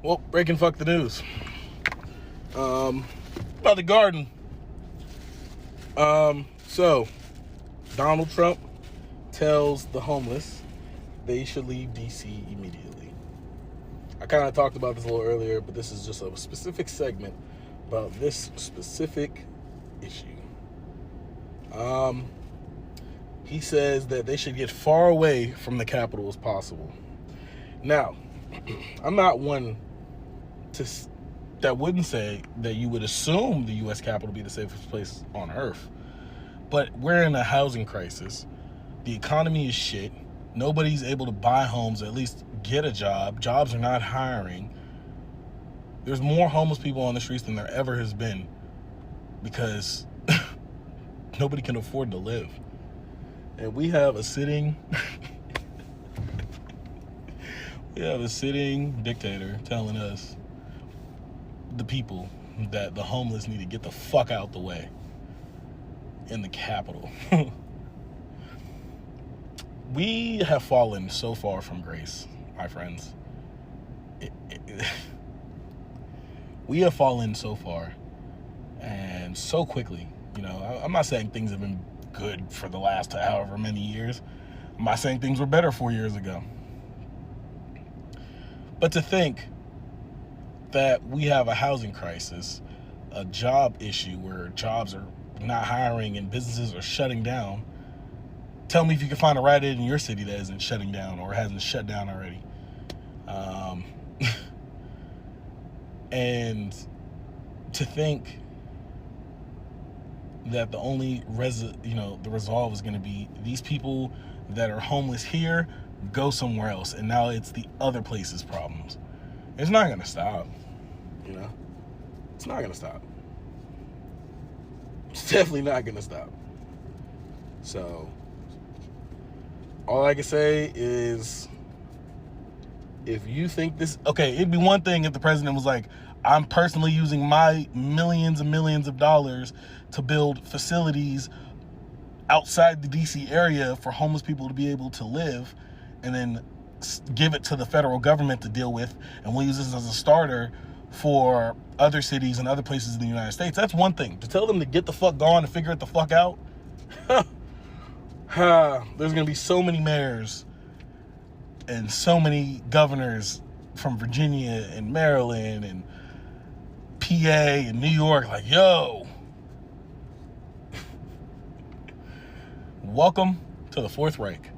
Well, breaking fuck the news. About the garden. So Donald Trump tells the homeless they should leave DC immediately. I kind of talked about this a little earlier, but this is just a specific segment about this specific issue. He says that they should get far away from the Capitol as possible. Now, I'm not one that wouldn't say that you would assume the U.S. Capitol be the safest place on earth. But we're in a housing crisis. The economy is shit. Nobody's able to buy homes, or at least get a job. Jobs are not hiring. There's more homeless people on the streets than there ever has been because nobody can afford to live. And we have a sitting dictator telling us, the people, that the homeless need to get the fuck out the way in the Capitol. We have fallen so far from grace, my friends. We have fallen so far and so quickly. You know, I'm not saying things have been good for the last however many years. I'm not saying things were better 4 years ago. But to think that we have a housing crisis, a job issue where jobs are not hiring and businesses are shutting down. Tell me if you can find a Rite Aid in your city that isn't shutting down or hasn't shut down already. And to think that the only the resolve is going to be these people that are homeless here go somewhere else, and now it's the other place's problems. It's not going to stop. It's not going to stop. It's definitely not going to stop. So all I can say is, if you think this, okay, it'd be one thing if the president was like, I'm personally using my millions and millions of dollars to build facilities outside the DC area for homeless people to be able to live, and then give it to the federal government to deal with, and we'll use this as a starter for other cities and other places in the United States. That's one thing. To tell them to get the fuck gone and figure it the fuck out, there's going to be so many mayors and so many governors from Virginia and Maryland and PA and New York like, yo, welcome to the Fourth Reich.